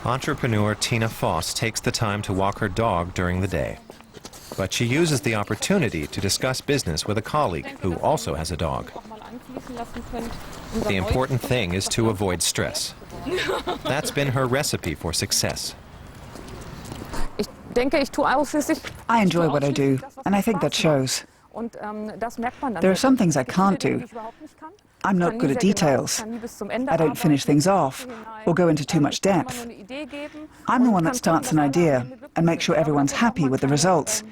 Entrepreneur Tina Voss takes the time to walk her dog during the day. But she uses the opportunity to discuss business with a colleague who also has a dog. The important thing is to avoid stress. That's been her recipe for success. I enjoy what I do, and I think that shows. There are some things I can't do. I'm not good at details. I don't finish things off or go into too much depth. I'm the one that starts an idea and makes sure everyone's happy with the results.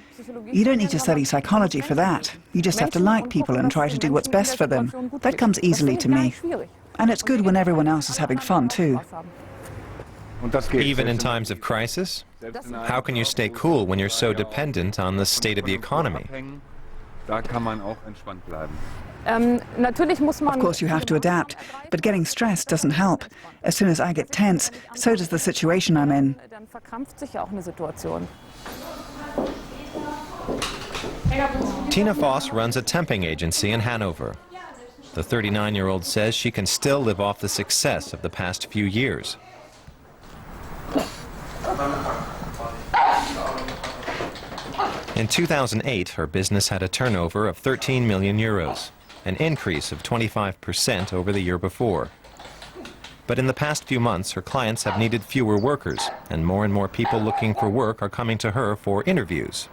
You don't need to study psychology for that. You just have to like people and try to do what's best for them. That comes easily to me. And it's good when everyone else is having fun too. Even in times of crisis? How can you stay cool when you're so dependent on the state of the economy? Of course you have to adapt, but getting stressed doesn't help. As soon as I get tense, so does the situation I'm in. Tina Voss runs a temping agency in Hanover. The 39-year-old says she can still live off the success of the past few years. In 2008, her business had a turnover of 13 million euros, an increase of 25% over the year before. But in the past few months, her clients have needed fewer workers, and more people looking for work are coming to her for interviews.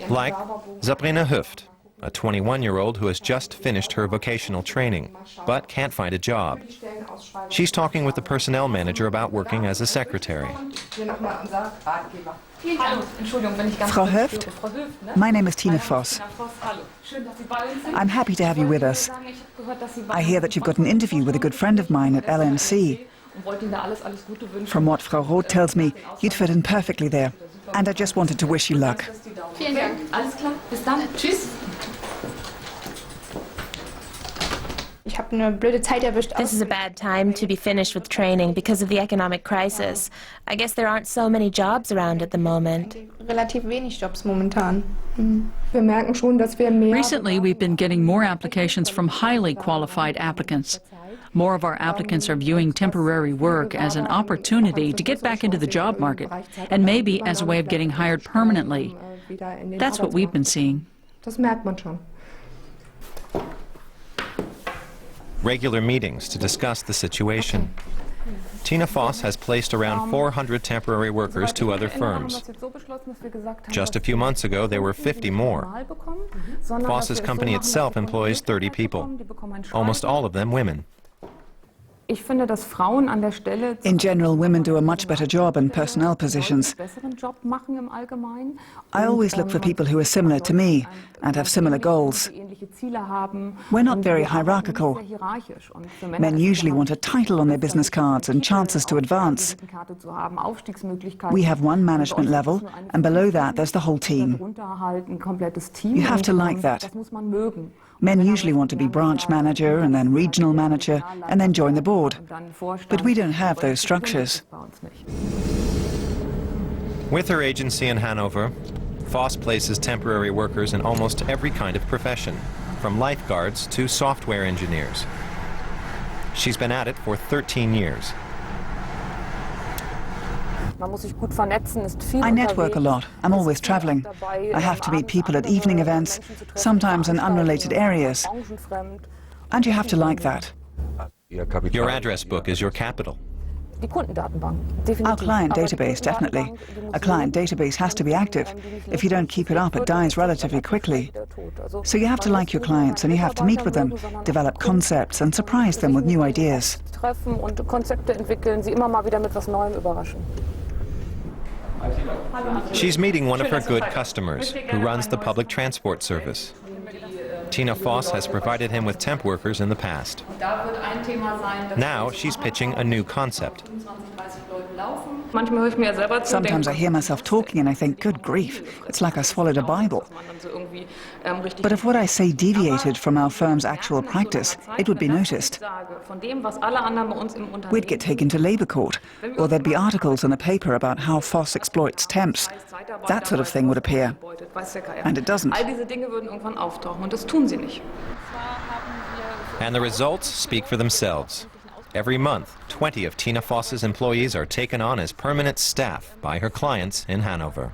Like Sabrina Hüft, a 21-year-old who has just finished her vocational training, but can't find a job. She's talking with the personnel manager about working as a secretary. Frau Hüft, my name is Tina Voss. I'm happy to have you with us. I hear that you've got an interview with a good friend of mine at LNC. From what Frau Roth tells me, you'd fit in perfectly there. And I just wanted to wish you luck. This is a bad time to be finished with training because of the economic crisis. I guess there aren't so many jobs around at the moment. Recently, we've been getting more applications from highly qualified applicants. More of our applicants are viewing temporary work as an opportunity to get back into the job market, and maybe as a way of getting hired permanently. That's what we've been seeing. Regular meetings to discuss the situation. Tina Voss has placed around 400 temporary workers to other firms. Just a few months ago, there were 50 more. Voss's company itself employs 30 people, almost all of them women. In general, women do a much better job in personnel positions. I always look for people who are similar to me and have similar goals. We're not very hierarchical. Men usually want a title on their business cards and chances to advance. We have one management level, and below that there's the whole team. You have to like that. Men usually want to be branch manager and then regional manager and then join the board. But we don't have those structures. With her agency in Hanover, Voss places temporary workers in almost every kind of profession, from lifeguards to software engineers. She's been at it for 13 years. I network a lot. I'm always traveling. I have to meet people at evening events, sometimes in unrelated areas. And you have to like that. Your address book is your capital. Our client database, definitely. A client database has to be active. If you don't keep it up, it dies relatively quickly. So you have to like your clients and you have to meet with them, develop concepts and surprise them with new ideas. She's meeting one of her good customers, who runs the public transport service. Tina Voss has provided him with temp workers in the past. Now she's pitching a new concept. Sometimes I hear myself talking and I think, good grief, it's like I swallowed a Bible. But if what I say deviated from our firm's actual practice, it would be noticed. We'd get taken to labour court, or there'd be articles in the paper about how Voss exploits temps. That sort of thing would appear. And it doesn't. All diese Dinge würden irgendwann auftauchen und das tun sie nicht. And the results speak for themselves. Every month, 20 of Tina Voss's employees are taken on as permanent staff by her clients in Hanover.